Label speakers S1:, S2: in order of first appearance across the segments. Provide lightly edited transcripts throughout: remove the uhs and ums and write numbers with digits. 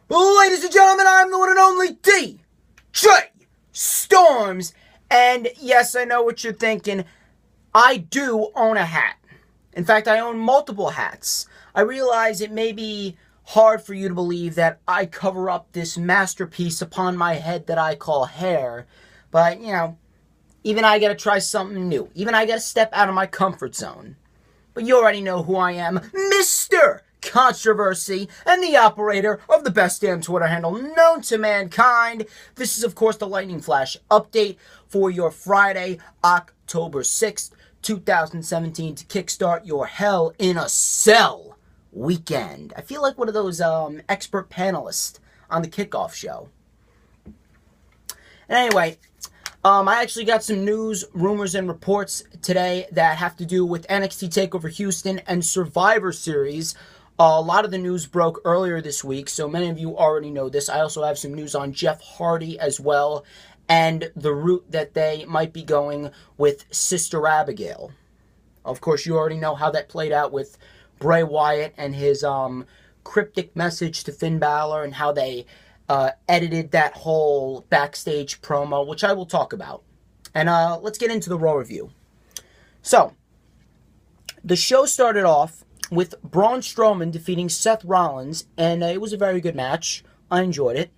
S1: Ladies and gentlemen, I'm the one and only DJ Storms. And yes, I know what you're thinking. I do own a hat. In fact, I own multiple hats. I realize it may be hard for you to believe that I cover up this masterpiece upon my head that I call hair. But, you know, even I gotta try something new. Even I gotta step out of my comfort zone. But you already know who I am. Mr. Controversy and the operator of the best damn Twitter handle known to mankind. This is, of course, the Lightning Flash update for your Friday, October 6th, 2017 to kickstart your Hell in a Cell weekend. I feel like one of those expert panelists on the kickoff show. And anyway, I actually got some news, rumors, and reports today that have to do with NXT TakeOver Houston and Survivor Series. A lot of the news broke earlier this week, so many of you already know this. I also have some news on Jeff Hardy as well, and the route that they might be going with Sister Abigail. Of course, you already know how that played out with Bray Wyatt and his cryptic message to Finn Balor, and how they edited that whole backstage promo, which I will talk about. And let's get into the Raw review. So, the show started off with Braun Strowman defeating Seth Rollins, and it was a very good match. I enjoyed it.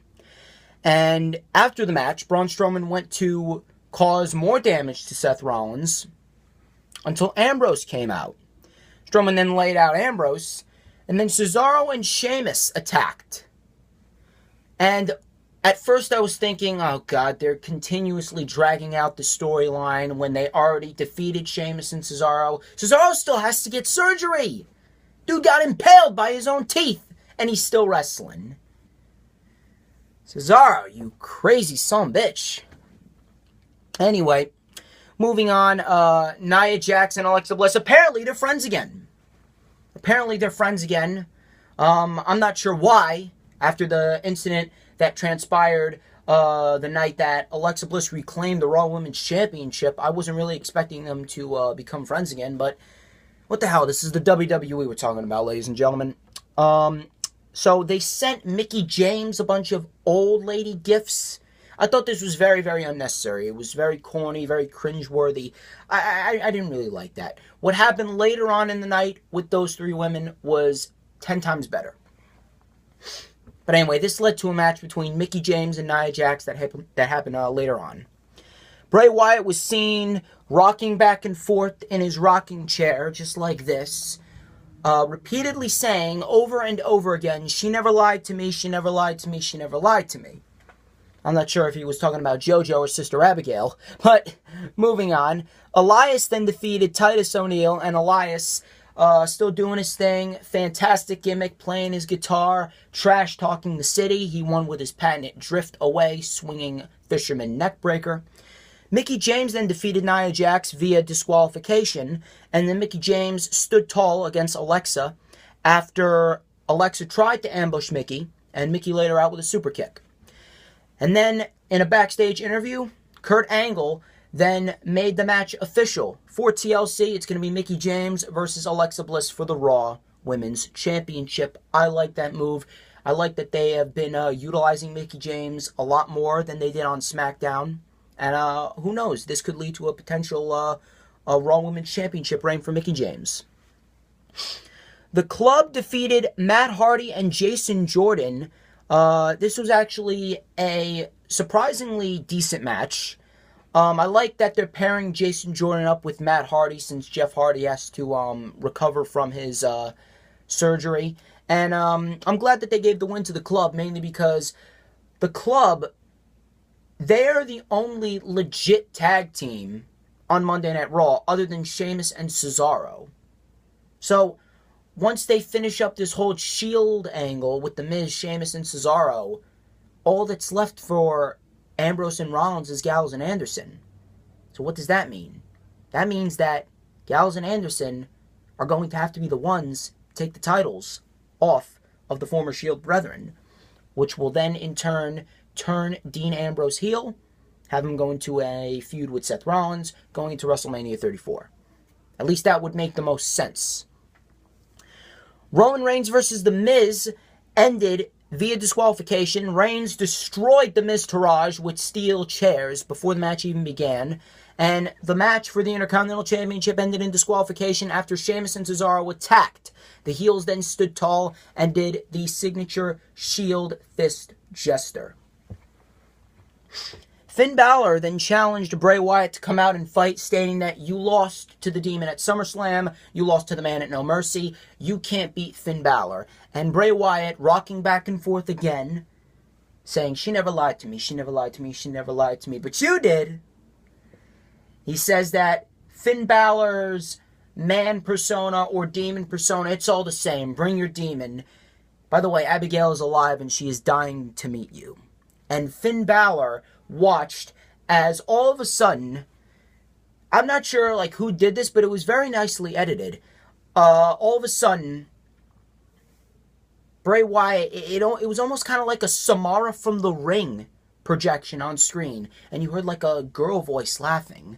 S1: And after the match, Braun Strowman went to cause more damage to Seth Rollins until Ambrose came out. Strowman then laid out Ambrose, and then Cesaro and Sheamus attacked. And at first I was thinking, oh god, they're continuously dragging out the storyline when they already defeated Sheamus and Cesaro. Cesaro still has to get surgery! Dude got impaled by his own teeth, and he's still wrestling. Cesaro, you crazy son of a bitch. Anyway, moving on, Nia Jax and Alexa Bliss, apparently they're friends again. I'm not sure why, after the incident that transpired the night that Alexa Bliss reclaimed the Raw Women's Championship. I wasn't really expecting them to become friends again, but what the hell? This is the WWE we're talking about, ladies and gentlemen. So they sent Mickie James a bunch of old lady gifts. I thought this was very, very unnecessary. It was very corny, very cringeworthy. I didn't really like that. What happened later on in the night with those three women was 10 times better. But anyway, this led to a match between Mickie James and Nia Jax that happened later on. Bray Wyatt was seen rocking back and forth in his rocking chair, just like this, repeatedly saying over and over again, "She never lied to me, she never lied to me, she never lied to me." I'm not sure if he was talking about JoJo or Sister Abigail, but moving on. Elias then defeated Titus O'Neil, and Elias still doing his thing. Fantastic gimmick, playing his guitar, trash-talking the city. He won with his patented drift away, swinging fisherman neckbreaker. Mickie James then defeated Nia Jax via disqualification, and then Mickie James stood tall against Alexa after Alexa tried to ambush Mickie, and Mickie laid her out with a super kick. And then, in a backstage interview, Kurt Angle then made the match official for TLC. It's going to be Mickie James versus Alexa Bliss for the Raw Women's Championship. I like that move. I like that they have been utilizing Mickie James a lot more than they did on Smackdown. And who knows, this could lead to a potential Raw Women's Championship reign for Mickie James. The Club defeated Matt Hardy and Jason Jordan. This was actually a surprisingly decent match. I like that they're pairing Jason Jordan up with Matt Hardy, since Jeff Hardy has to recover from his surgery. And I'm glad that they gave the win to the Club, mainly because the Club, they're the only legit tag team on Monday Night Raw other than Sheamus and Cesaro. So, once they finish up this whole Shield angle with The Miz, Sheamus, and Cesaro, all that's left for Ambrose and Rollins is Gallows and Anderson. So what does that mean? That means that Gallows and Anderson are going to have to be the ones to take the titles off of the former Shield brethren, which will then in turn Dean Ambrose heel, have him go into a feud with Seth Rollins, going into WrestleMania 34. At least that would make the most sense. Roman Reigns versus The Miz ended via disqualification. Reigns destroyed the Miz Taraj with steel chairs before the match even began. And the match for the Intercontinental Championship ended in disqualification after Sheamus and Cesaro attacked. The heels then stood tall and did the signature Shield Fist Jester. Finn Balor then challenged Bray Wyatt to come out and fight, stating that you lost to the Demon at SummerSlam, you lost to the Man at No Mercy, you can't beat Finn Balor. And Bray Wyatt, rocking back and forth again, saying, she never lied to me, she never lied to me, she never lied to me, but you did. He says that Finn Balor's man persona or demon persona, it's all the same, bring your demon. By the way, Abigail is alive and she is dying to meet you. And Finn Balor watched as all of a sudden, I'm not sure like who did this, but it was very nicely edited. All of a sudden, Bray Wyatt, it was almost kind of like a Samara from the Ring projection on screen, and you heard like a girl voice laughing.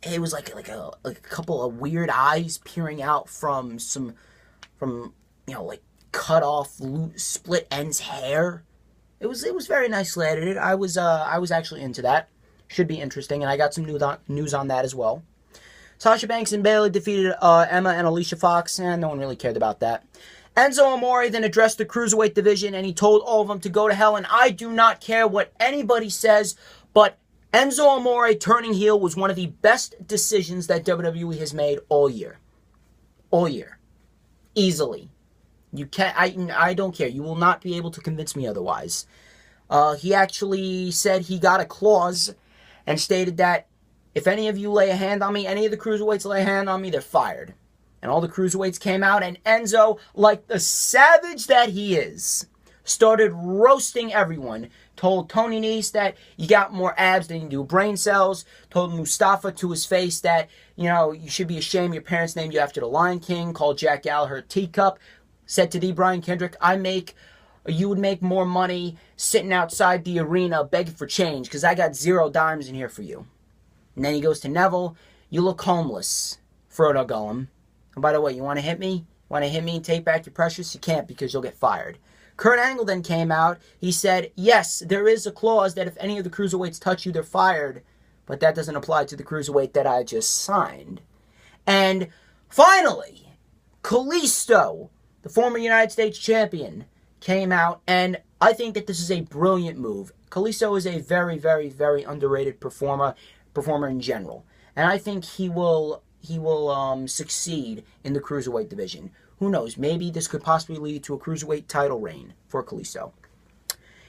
S1: It was like a couple of weird eyes peering out from like cut off split ends hair. It was very nicely edited. I was actually into that. Should be interesting, and I got some news on that as well. Sasha Banks and Bayley defeated Emma and Alicia Fox, and no one really cared about that. Enzo Amore then addressed the Cruiserweight division, and he told all of them to go to hell, and I do not care what anybody says, but Enzo Amore turning heel was one of the best decisions that WWE has made all year. All year. Easily. You can't, I don't care. You will not be able to convince me otherwise. He actually said he got a clause and stated that if any of you lay a hand on me, any of the Cruiserweights lay a hand on me, they're fired. And all the Cruiserweights came out, and Enzo, like the savage that he is, started roasting everyone. Told Tony Nese that you got more abs than you do brain cells. Told Mustafa to his face that, you should be ashamed your parents named you after the Lion King. Called Jack Gallagher a teacup. Said to D. Brian Kendrick, you would make more money sitting outside the arena begging for change because I got 0 dimes in here for you. And then he goes to Neville, you look homeless, Frodo Gollum. And by the way, you want to hit me? Want to hit me and take back your precious? You can't because you'll get fired. Kurt Angle then came out. He said, yes, there is a clause that if any of the Cruiserweights touch you, they're fired. But that doesn't apply to the Cruiserweight that I just signed. And finally, Kalisto, the former United States champion, came out, and I think that this is a brilliant move. Kalisto is a very, very, very underrated performer in general. And I think he will succeed in the Cruiserweight division. Who knows? Maybe this could possibly lead to a Cruiserweight title reign for Kalisto.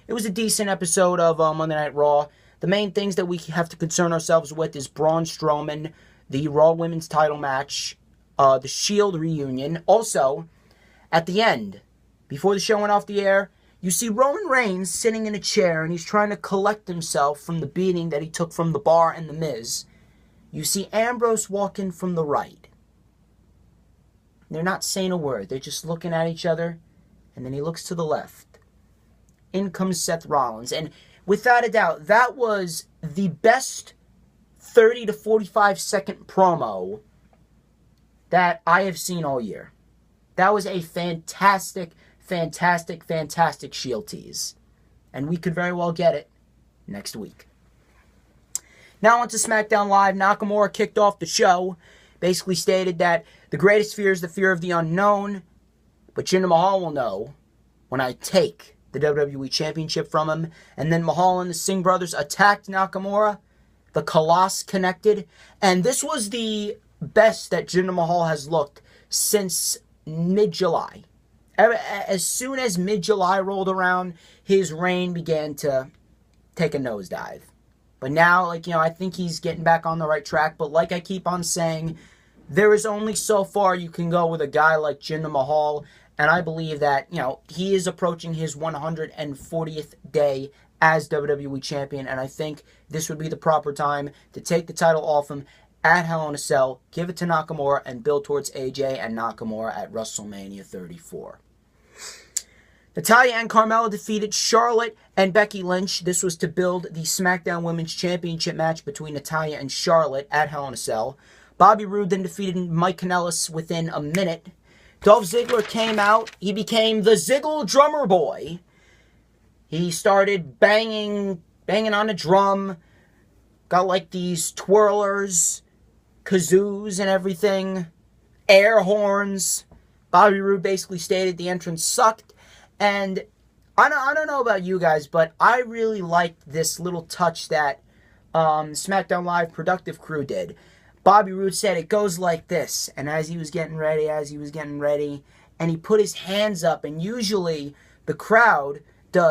S1: It was a decent episode of Monday Night Raw. The main things that we have to concern ourselves with is Braun Strowman, the Raw Women's title match, the Shield reunion. Also, at the end, before the show went off the air, you see Roman Reigns sitting in a chair, and he's trying to collect himself from the beating that he took from the Bar and the Miz. You see Ambrose walk in from the right. They're not saying a word. They're just looking at each other. And then he looks to the left. In comes Seth Rollins. And without a doubt, that was the best 30 to 45 second promo that I have seen all year. That was a fantastic, fantastic, fantastic Shield tease. And we could very well get it next week. Now on to SmackDown Live. Nakamura kicked off the show. Basically stated that the greatest fear is the fear of the unknown. But Jinder Mahal will know when I take the WWE Championship from him. And then Mahal and the Singh brothers attacked Nakamura. The Colossus connected. And this was the best that Jinder Mahal has looked since mid-July. As soon as mid-July rolled around, his reign began to take a nosedive. But now, I think he's getting back on the right track. But like I keep on saying, there is only so far you can go with a guy like Jinder Mahal. And I believe that, he is approaching his 140th day as WWE Champion. And I think this would be the proper time to take the title off him at Hell in a Cell, give it to Nakamura, and build towards AJ and Nakamura at WrestleMania 34. Natalya and Carmella defeated Charlotte and Becky Lynch. This was to build the SmackDown Women's Championship match between Natalya and Charlotte at Hell in a Cell. Bobby Roode then defeated Mike Kanellis within a minute. Dolph Ziggler came out. He became the Ziggle drummer boy. He started banging on a drum. Got like these twirlers, kazoos and everything. Air horns. Bobby Roode basically stated the entrance sucked. And I don't know about you guys, but I really liked this little touch that SmackDown Live productive crew did. Bobby Roode said it goes like this, and as he was getting ready, and he put his hands up, and usually the crowd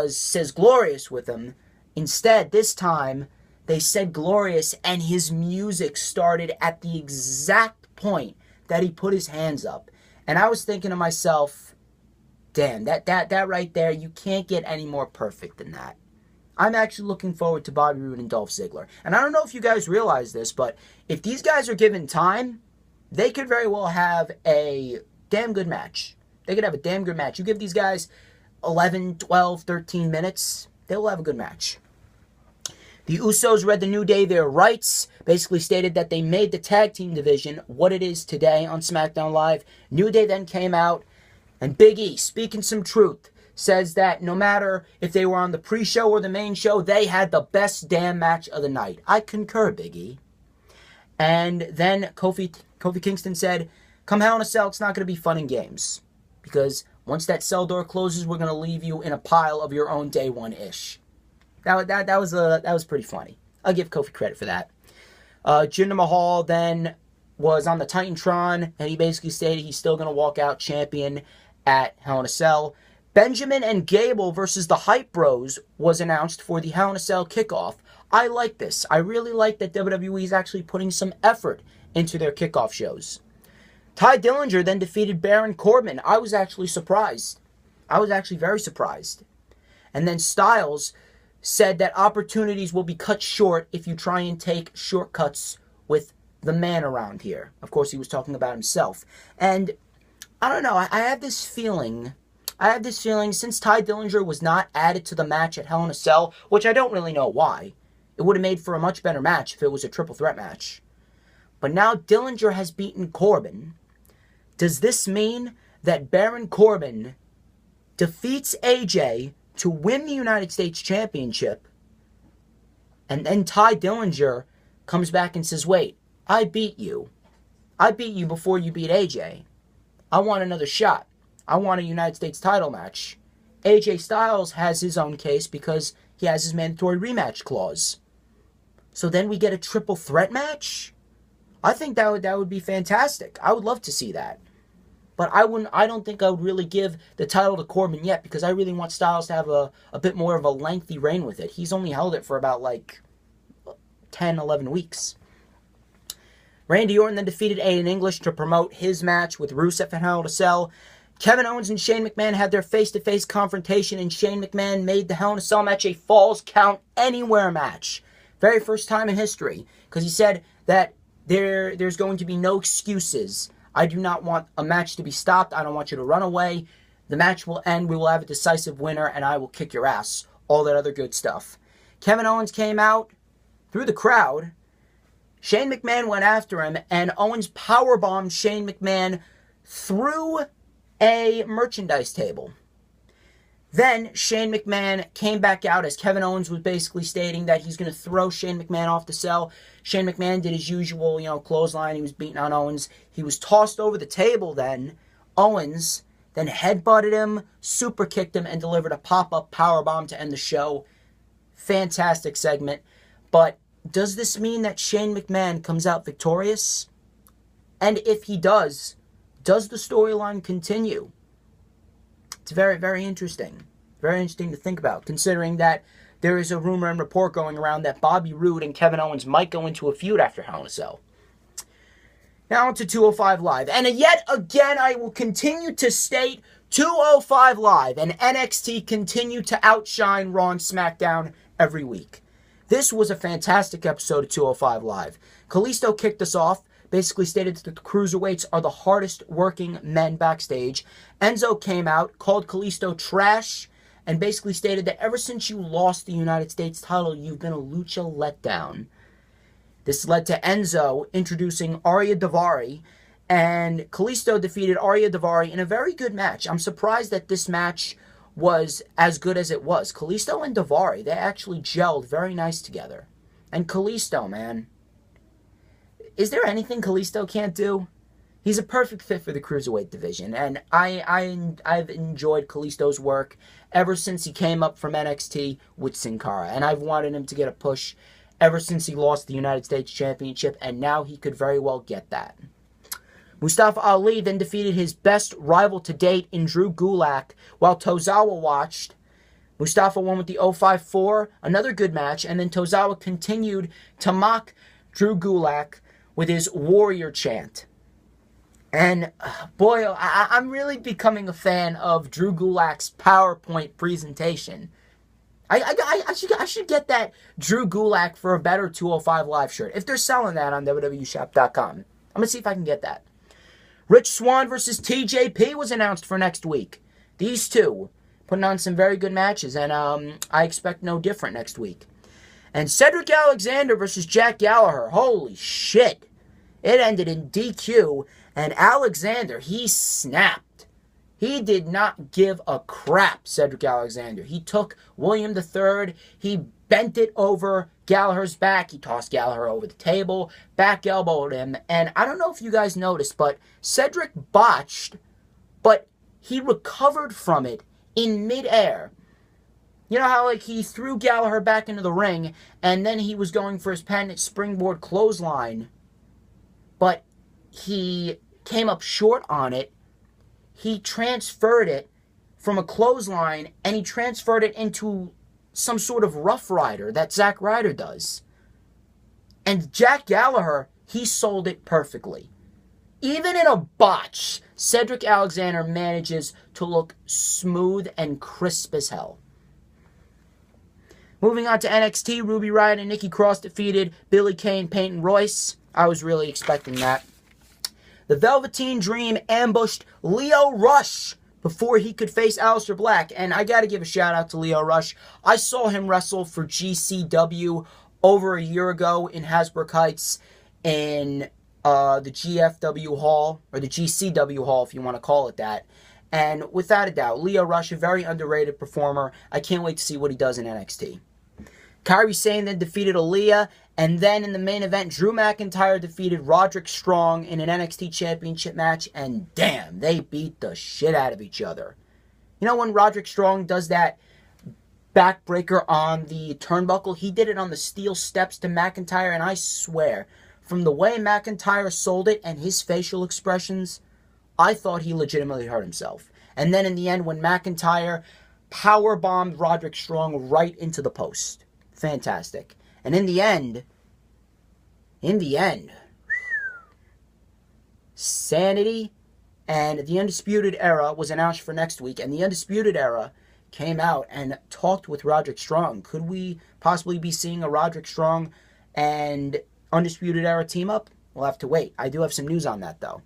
S1: says glorious with him. Instead, this time, they said glorious, and his music started at the exact point that he put his hands up. And I was thinking to myself, damn, that right there, you can't get any more perfect than that. I'm actually looking forward to Bobby Roode and Dolph Ziggler. And I don't know if you guys realize this, but if these guys are given time, they could very well have a damn good match. They could have a damn good match. You give these guys 11, 12, 13 minutes, they will have a good match. The Usos read the New Day their rights, basically stated that they made the tag team division what it is today on SmackDown Live. New Day then came out, and Big E, speaking some truth, says that no matter if they were on the pre-show or the main show, they had the best damn match of the night. I concur, Big E. And then Kofi Kingston said, come Hell in a Cell, it's not going to be fun and games. Because once that cell door closes, we're going to leave you in a pile of your own day one-ish. That was pretty funny. I'll give Kofi credit for that. Jinder Mahal then was on the Titantron, and he basically stated he's still going to walk out champion at Hell in a Cell. Benjamin and Gable versus the Hype Bros was announced for the Hell in a Cell kickoff. I like this. I really like that WWE is actually putting some effort into their kickoff shows. Ty Dillinger then defeated Baron Corbin. I was actually surprised. I was actually very surprised. And then Styles said that opportunities will be cut short if you try and take shortcuts with the man around here. Of course, he was talking about himself. And I don't know, I have this feeling since Ty Dillinger was not added to the match at Hell in a Cell, which I don't really know why. It would have made for a much better match if it was a triple threat match. But now Dillinger has beaten Corbin. Does this mean that Baron Corbin defeats AJ to win the United States Championship, and then Ty Dillinger comes back and says, wait, I beat you. I beat you before you beat AJ. I want another shot. I want a United States title match. AJ Styles has his own case because he has his mandatory rematch clause. So then we get a triple threat match? I think that would be fantastic. I would love to see that. But I don't think I would really give the title to Corbin yet because I really want Styles to have a bit more of a lengthy reign with it. He's only held it for about like 10, 11 weeks. Randy Orton then defeated Aiden English to promote his match with Rusev and Hell in a Cell. Kevin Owens and Shane McMahon had their face-to-face confrontation, and Shane McMahon made the Hell in a Cell match a Falls Count Anywhere match. Very first time in history, because he said that there's going to be no excuses. I do not want a match to be stopped. I don't want you to run away. The match will end. We will have a decisive winner, and I will kick your ass. All that other good stuff. Kevin Owens came out through the crowd. Shane McMahon went after him, and Owens powerbombed Shane McMahon through a merchandise table. Then Shane McMahon came back out as Kevin Owens was basically stating that he's going to throw Shane McMahon off the cell. Shane McMahon did his usual, clothesline. He was beating on Owens. He was tossed over the table then. Owens then headbutted him, super kicked him, and delivered a pop-up powerbomb to end the show. Fantastic segment. But does this mean that Shane McMahon comes out victorious? And if he does the storyline continue? It's very, very interesting. Very interesting to think about, considering that there is a rumor and report going around that Bobby Roode and Kevin Owens might go into a feud after Hell in a Cell. Now on to 205 Live. And yet again, I will continue to state 205 Live and NXT continue to outshine Raw and SmackDown every week. This was a fantastic episode of 205 Live. Kalisto kicked us off, basically stated that the cruiserweights are the hardest working men backstage. Enzo came out, called Kalisto trash, and basically stated that ever since you lost the United States title, you've been a lucha letdown. This led to Enzo introducing Aria Davari, And Kalisto defeated Aria, Davari in a very good match. I'm surprised that this match was as good as it was. Kalisto and Davari, they actually gelled very nice together. And Kalisto, man. Is there anything Kalisto can't do? He's a perfect fit for the Cruiserweight division. And I've enjoyed Kalisto's work ever since he came up from NXT with Sin Cara. And I've wanted him to get a push ever since he lost the United States Championship. And now he could very well get that. Mustafa Ali then defeated his best rival to date in Drew Gulak while Tozawa watched. Mustafa won with the 054, another good match, and then Tozawa continued to mock Drew Gulak with his Warrior chant. And boy, I'm really becoming a fan of Drew Gulak's PowerPoint presentation. I should get that Drew Gulak for a better 205 Live shirt. If they're selling that on WWEshop.com, I'm going to see if I can get that. Rich Swann versus TJP was announced for next week. These two putting on some very good matches, and I expect no different next week. And Cedric Alexander versus Jack Gallagher. Holy shit. It ended in DQ, and Alexander, he snapped. He did not give a crap, Cedric Alexander. He took William III, he bent it over Gallagher's back. He tossed Gallagher over the table, back elbowed him. And I don't know if you guys noticed, but Cedric botched, but he recovered from it in midair. You know how like he threw Gallagher back into the ring, and then he was going for his patented springboard clothesline, but he came up short on it. He transferred it from a clothesline, and he transferred it into some sort of Rough Rider that Zack Ryder does. And Jack Gallagher, he sold it perfectly. Even in a botch, Cedric Alexander manages to look smooth and crisp as hell. Moving on to NXT, Ruby Riott and Nikki Cross defeated Billie Kay and Peyton Royce. I was really expecting that. The Velveteen Dream ambushed Lio Rush before he could face Aleister Black. And I got to give a shout out to Lio Rush. I saw him wrestle for GCW over a year ago in Hasbrook Heights in the GFW Hall, or the GCW Hall if you want to call it that. And without a doubt, Lio Rush, a very underrated performer. I can't wait to see what he does in NXT. Kairi Sane then defeated Aaliyah, and then in the main event, Drew McIntyre defeated Roderick Strong in an NXT Championship match, and damn, they beat the shit out of each other. You know when Roderick Strong does that backbreaker on the turnbuckle, he did it on the steel steps to McIntyre, and I swear, from the way McIntyre sold it and his facial expressions, I thought he legitimately hurt himself. And then in the end, when McIntyre powerbombed Roderick Strong right into the post. Fantastic. And in the end, Sanity and the Undisputed Era was announced for next week, and the Undisputed Era came out and talked with Roderick Strong. Could we possibly be seeing a Roderick Strong and Undisputed Era team up? We'll have to wait. I do have some news on that, though.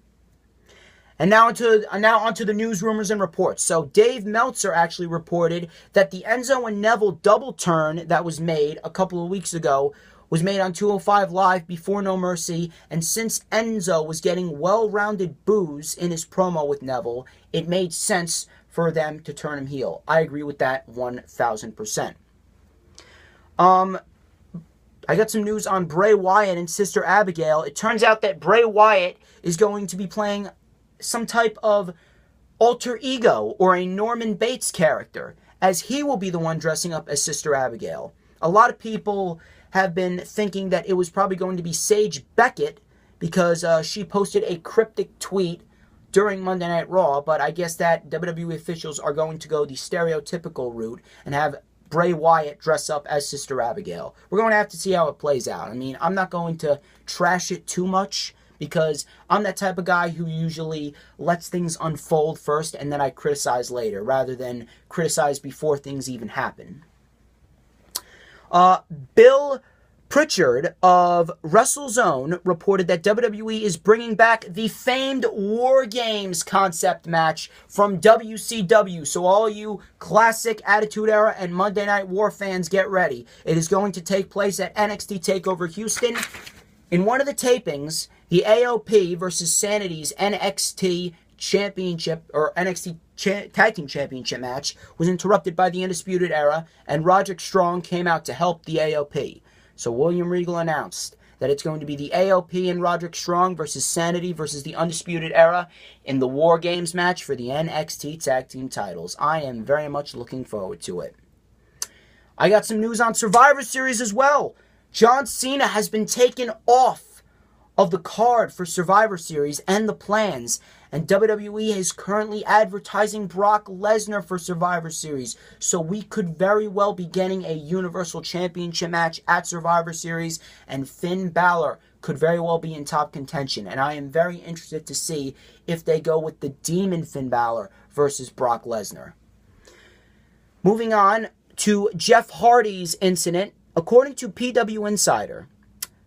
S1: And now onto the news, rumors, and reports. So Dave Meltzer actually reported that the Enzo and Neville double turn that was made a couple of weeks ago was made on 205 Live before No Mercy, and since Enzo was getting well-rounded boos in his promo with Neville, it made sense for them to turn him heel. I agree with that 1,000%. I got some news on Bray Wyatt and Sister Abigail. It turns out that Bray Wyatt is going to be playing some type of alter ego or a Norman Bates character, as he will be the one dressing up as Sister Abigail. A lot of people have been thinking that it was probably going to be Sage Beckett because she posted a cryptic tweet during Monday Night Raw, but I guess that WWE officials are going to go the stereotypical route and have Bray Wyatt dress up as Sister Abigail. We're going to have to see how it plays out. I mean, I'm not going to trash it too much, because I'm that type of guy who usually lets things unfold first and then I criticize later, rather than criticize before things even happen. Bill Pritchard of WrestleZone reported that WWE is bringing back the famed War Games concept match from WCW. So all you classic Attitude Era and Monday Night War fans, get ready. It is going to take place at NXT TakeOver Houston In one of the tapings, the AOP versus Sanity's NXT Championship, or NXT Tag Team Championship match was interrupted by the Undisputed Era, and Roderick Strong came out to help the AOP. So William Regal announced that it's going to be the AOP and Roderick Strong versus Sanity versus the Undisputed Era in the War Games match for the NXT Tag Team titles. I am very much looking forward to it. I got some news on Survivor Series as well. John Cena has been taken off of the card for Survivor Series and the plans, and WWE is currently advertising Brock Lesnar for Survivor Series, so we could very well be getting a Universal Championship match at Survivor Series, and Finn Balor could very well be in top contention, and I am very interested to see if they go with the Demon Finn Balor versus Brock Lesnar. Moving on to Jeff Hardy's incident. According to PW Insider,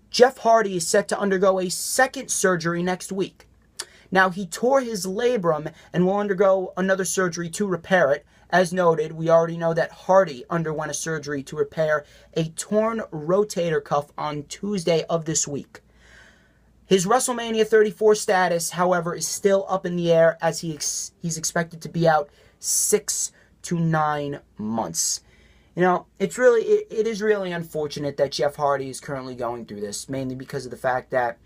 S1: Jeff Hardy is set to undergo a second surgery next week. Now, he tore his labrum and will undergo another surgery to repair it. As noted, we already know that Hardy underwent a surgery to repair a torn rotator cuff on Tuesday of this week. His WrestleMania 34 status, however, is still up in the air, as he's expected to be out 6 to 9 months. You know, it is really unfortunate that Jeff Hardy is currently going through this, mainly because of the fact that,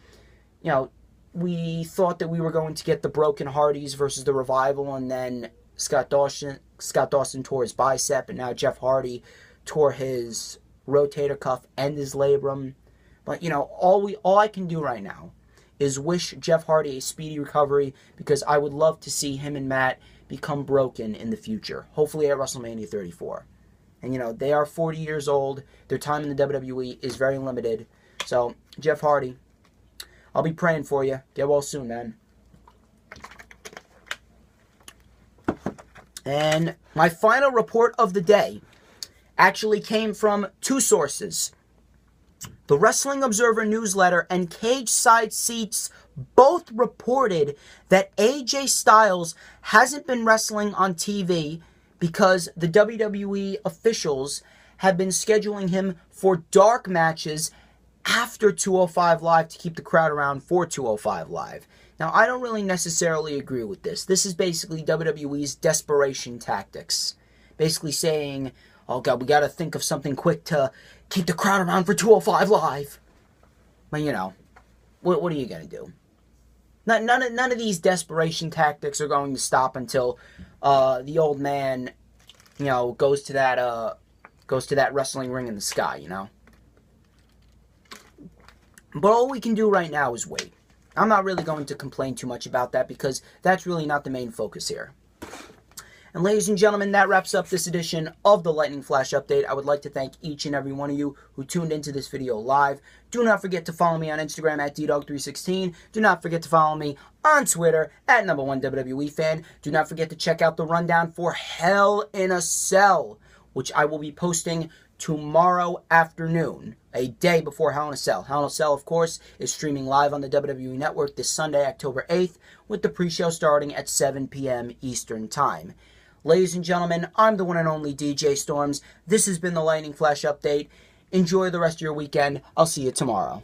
S1: you know, we thought that we were going to get the Broken Hardys versus the Revival, and then Scott Dawson tore his bicep, and now Jeff Hardy tore his rotator cuff and his labrum. But, you know, all I can do right now is wish Jeff Hardy a speedy recovery, because I would love to see him and Matt become broken in the future, hopefully at WrestleMania 34. And, you know, they are 40 years old. Their time in the WWE is very limited. So, Jeff Hardy, I'll be praying for you. Get well soon, man. And my final report of the day actually came from two sources. The Wrestling Observer newsletter and Cage Side Seats both reported that AJ Styles hasn't been wrestling on TV because the WWE officials have been scheduling him for dark matches after 205 Live to keep the crowd around for 205 Live. Now, I don't really necessarily agree with this. This is basically WWE's desperation tactics. Basically saying, oh God, we got to think of something quick to keep the crowd around for 205 Live. But, you know, what are you going to do? None of these desperation tactics are going to stop until the old man, you know, goes to that wrestling ring in the sky, you know. But all we can do right now is wait. I'm not really going to complain too much about that, because that's really not the main focus here. And ladies and gentlemen, that wraps up this edition of the Lightning Flash Update. I would like to thank each and every one of you who tuned into this video live. Do not forget to follow me on Instagram at ddog316. Do not forget to follow me on Twitter at #1WWE Do not forget to check out the rundown for Hell in a Cell, which I will be posting tomorrow afternoon, a day before Hell in a Cell. Hell in a Cell, of course, is streaming live on the WWE Network this Sunday, October 8th, with the pre-show starting at 7 p.m. Eastern Time. Ladies and gentlemen, I'm the one and only DJ Storms. This has been the Lightning Flash Update. Enjoy the rest of your weekend. I'll see you tomorrow.